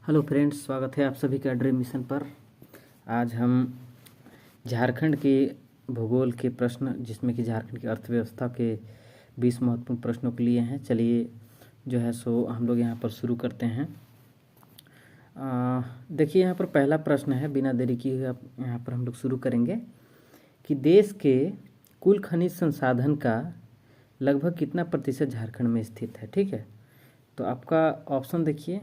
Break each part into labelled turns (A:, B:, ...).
A: Hello friends, स्वागत है आप सभी का ड्रीम मिशन पर। आज हम झारखंड के भूगोल के प्रश्न जिसमें कि झारखंड की अर्थव्यवस्था के 20 महत्वपूर्ण प्रश्नों के लिए हैं। चलिए जो है सो हम लोग यहाँ पर शुरू करते हैं। देखिए यहाँ पर पहला प्रश्न है, बिना देरी किए हुए यहाँ पर हम लोग शुरू करेंगे कि देश के कुल खनिज संसाधन का लगभग कितना प्रतिशत झारखंड में स्थित है। ठीक है, तो आपका ऑप्शन देखिए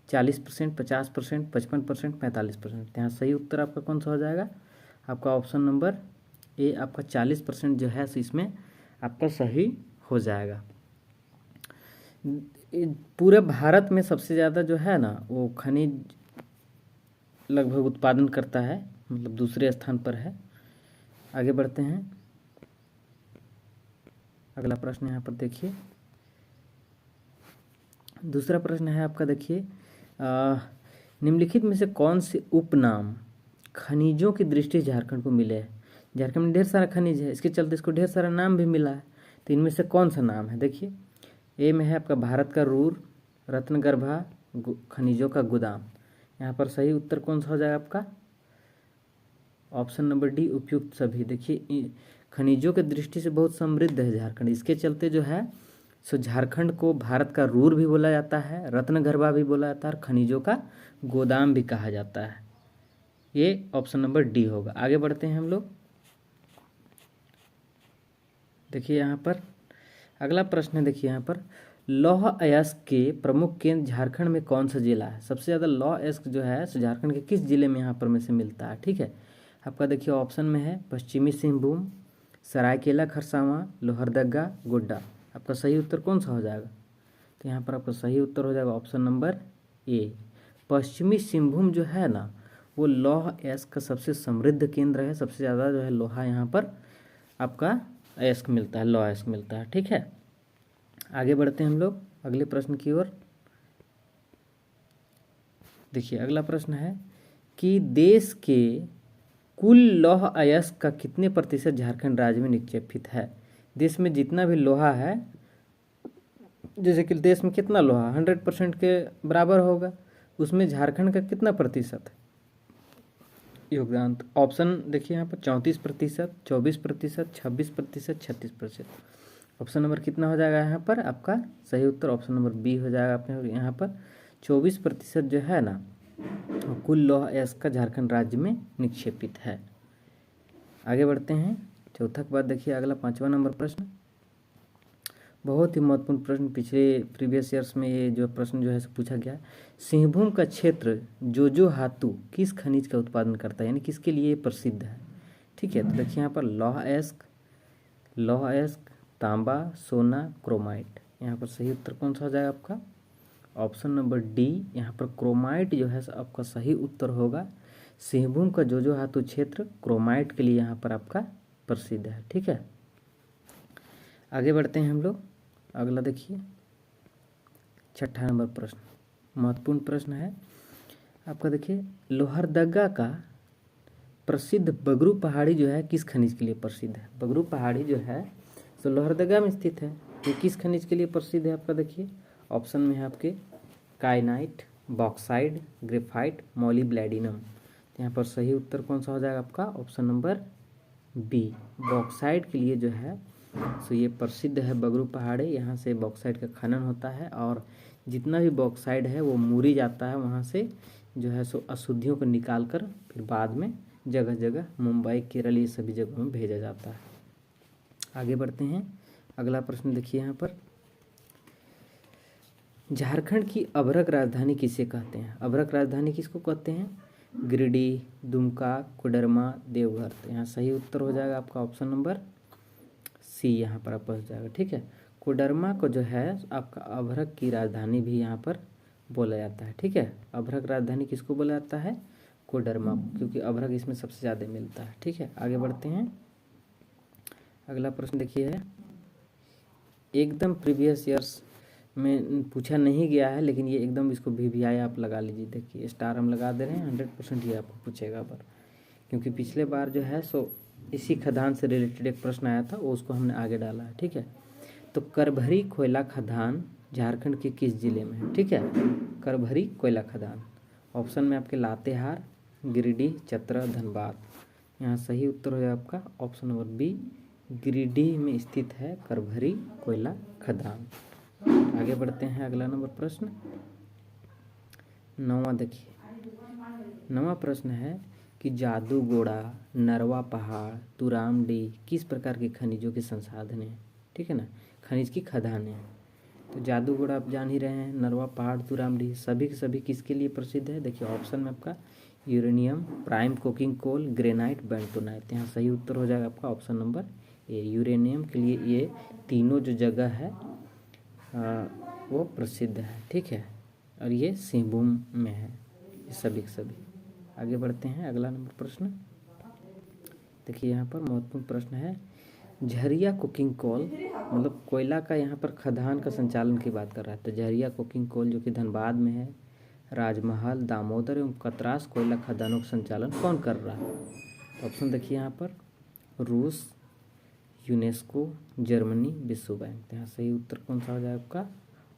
A: 40%, 50%, 55%, 45%। यहाँ सही उत्तर आपका कौन सा हो जाएगा? आपका ऑप्शन नंबर ए, आपका 40% जो है इसमें आपका सही हो जाएगा। पूरे भारत में सबसे ज़्यादा जो है ना वो खनिज लगभग उत्पादन करता है, मतलब दूसरे स्थान पर है। आगे बढ़ते हैं, अगला प्रश्न यहाँ पर देखिए। दूसरा प्रश्न है आपका, देखिए निम्नलिखित में से कौन से उपनाम खनिजों की दृष्टि झारखंड को मिले हैं? झारखंड में ढेर सारा खनिज है, इसके चलते इसको ढेर सारा नाम भी मिला है। तो इनमें से कौन सा नाम है? देखिए ए में है आपका भारत का रूर, रत्नगर्भा, खनिजों का गोदाम। यहाँ पर सही उत्तर कौन सा हो जाएगा आपका? ऑप्शन नंबर डी, उपयुक्त सभी। देखिए खनिजों की दृष्टि से बहुत समृद्ध है झारखंड, इसके चलते जो है सो झारखंड को भारत का रूर भी बोला जाता है, रत्नगर्भा भी बोला जाता है और खनिजों का गोदाम भी कहा जाता है। ये ऑप्शन नंबर डी होगा। आगे बढ़ते हैं हम लोग। देखिए यहाँ पर अगला प्रश्न है, देखिए यहाँ पर लौह अयस्क के प्रमुख केंद्र झारखंड में कौन सा जिला है? सबसे ज़्यादा लौह अयस्क जो है सो झारखंड के किस जिले में यहाँ पर में से मिलता है? ठीक है, आपका देखिए ऑप्शन में है पश्चिमी सिंहभूम, सरायकेला खरसावां, लोहरदगा, गोड्डा। आपका सही उत्तर कौन सा हो जाएगा? तो यहाँ पर आपका सही उत्तर हो जाएगा ऑप्शन नंबर ए, पश्चिमी सिंहभूम जो है ना वो लौह अयस्क का सबसे समृद्ध केंद्र है। सबसे ज़्यादा जो है लोहा यहाँ पर आपका अयस्क मिलता है, लौह अयस्क मिलता है। ठीक है, आगे बढ़ते हैं हम लोग अगले प्रश्न की ओर। देखिए अगला प्रश्न है कि देश के कुल लौह अयस्क का कितने प्रतिशत झारखंड राज्य में निक्षेपित है? देश में जितना भी लोहा है, जैसे कि देश में कितना लोहा 100% के बराबर होगा, उसमें झारखंड का कितना प्रतिशत योगदान? ऑप्शन देखिए यहाँ पर 34%, 24%, 26%, 36%। ऑप्शन नंबर कितना हो जाएगा यहाँ पर? आपका सही उत्तर ऑप्शन नंबर बी हो जाएगा। आपने यहाँ पर 24% जो है ना कुल लौह अयस्क का झारखंड राज्य में निक्षेपित है। आगे बढ़ते हैं चौथा के बाद। देखिए अगला 5वां नंबर प्रश्न, बहुत ही महत्वपूर्ण प्रश्न। पिछले प्रीवियस ईयर्स में ये जो प्रश्न जो है पूछा गया। सिंहभूम का क्षेत्र जोजो हातू किस खनिज का उत्पादन करता है, यानी किसके लिए प्रसिद्ध है? ठीक है, तो देखिए यहाँ पर लौह अयस्क, तांबा, सोना, क्रोमाइट। यहाँ पर सही उत्तर कौन सा हो जाएगा आपका? ऑप्शन नंबर डी, यहाँ पर क्रोमाइट जो है आपका सही उत्तर होगा। सिंहभूम का जोजो हातू क्षेत्र क्रोमाइट के लिए यहाँ पर आपका प्रसिद्ध है। ठीक है, आगे बढ़ते हैं हम लोग। अगला देखिए 6ठा नंबर प्रश्न, महत्वपूर्ण प्रश्न है आपका। देखिए लोहरदगा का प्रसिद्ध बगरू पहाड़ी जो है किस खनिज के लिए प्रसिद्ध है? बगरू पहाड़ी जो है तो लोहरदगा में स्थित है, ये किस खनिज के लिए प्रसिद्ध है? आपका देखिए ऑप्शन में है आपके काइनाइट, बॉक्साइड, ग्रेफाइट, मोलिब्लैडिनम। यहाँ पर सही उत्तर कौन सा हो जाएगा आपका? ऑप्शन नंबर बी, बॉक्साइड के लिए जो है सो ये प्रसिद्ध है बगरू पहाड़ी। यहाँ से बॉक्साइड का खनन होता है और जितना भी बॉक्साइड है वो मूरी जाता है, वहाँ से जो है सो अशुद्धियों को निकाल कर फिर बाद में जगह जगह मुंबई, केरल, ये सभी जगहों में भेजा जाता है। आगे बढ़ते हैं अगला प्रश्न। देखिए यहाँ पर झारखंड की अभ्रक राजधानी किसे कहते हैं? अभ्रक राजधानी किसको कहते हैं? गिरिडीह, दुमका, कोडरमा, देवघर। तो यहाँ सही उत्तर हो जाएगा आपका ऑप्शन नंबर सी, यहाँ पर आपका हो जाएगा। ठीक है, कोडरमा को जो है आपका अभ्रक की राजधानी भी यहाँ पर बोला जाता है। ठीक है, अभ्रक राजधानी किसको बोला जाता है? कोडरमा, क्योंकि अभ्रक इसमें सबसे ज़्यादा मिलता है। ठीक है, आगे बढ़ते हैं अगला प्रश्न। देखिए है एकदम प्रीवियस ईयर्स में पूछा नहीं गया है, लेकिन ये एकदम इसको VVI आप लगा लीजिए। देखिए स्टार हम लगा दे रहे हैं, 100% ये आपको पूछेगा पर, क्योंकि पिछले बार जो है सो इसी खदान से रिलेटेड एक प्रश्न आया था, वो उसको हमने आगे डाला है। ठीक है, तो करभरी कोयला खदान झारखंड के किस जिले में है? ठीक है, करभरी कोयला खदान ऑप्शन में आपके लातेहार, गिरिडीह, चतरा, धनबाद। यहाँ सही उत्तर हो जाएगा आपका ऑप्शन नंबर बी, गिरिडीह में स्थित है करभरी कोयला खदान। आगे बढ़ते हैं, अगला नंबर प्रश्न 9वां देखिए। 9वां प्रश्न है कि जादूगोड़ा, नरवा पहाड़, तुरामडी किस प्रकार के खनिजों के संसाधन हैं। ठीक है ना, खनिज की खदानें हैं। तो जादूगोड़ा आप जान ही रहे हैं, नरवा पहाड़, तुरामडी सभी के सभी किसके लिए प्रसिद्ध है। देखिए ऑप्शन में आपका uranium, prime coking coal, granite, bentonite. यहाँ सही उत्तर हो जाएगा आपका ऑप्शन नंबर ए, यूरेनियम के लिए ये तीनों जो जगह है वो प्रसिद्ध है। ठीक है, और ये सिंहभूम में है ये सभी के सभी। आगे बढ़ते हैं, अगला नंबर प्रश्न देखिए। यहाँ पर महत्वपूर्ण प्रश्न है, झरिया कुकिंग कोल मतलब कोयला का यहाँ पर खदान का संचालन की बात कर रहा है। तो झरिया कुकिंग कोल जो कि धनबाद में है, राजमहल, दामोदर एवं कतरास कोयला खदानों का संचालन कौन कर रहा है। तो ऑप्शन देखिए यहाँ पर रूस, यूनेस्को, जर्मनी, विश्व बैंक। तो यहाँ सही उत्तर कौन सा हो जाएगा आपका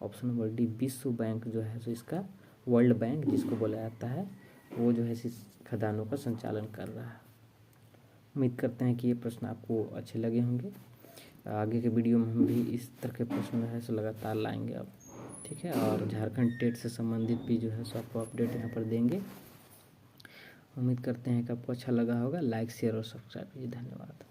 A: ऑप्शन नंबर डी, विश्व बैंक जो है सो इसका वर्ल्ड बैंक जिसको बोला जाता है वो जो है इस खदानों का संचालन कर रहा है। उम्मीद करते हैं कि ये प्रश्न आपको अच्छे लगे होंगे। आगे के वीडियो में हम भी इस तरह के प्रश्न है सो लगातार लाएंगे अब। ठीक है, और झारखंड टेट से संबंधित भी जो है सो आपको अपडेट यहाँ पर देंगे। उम्मीद करते हैं कि आपको अच्छा लगा होगा। लाइक, शेयर और सब्सक्राइब कीजिए। धन्यवाद।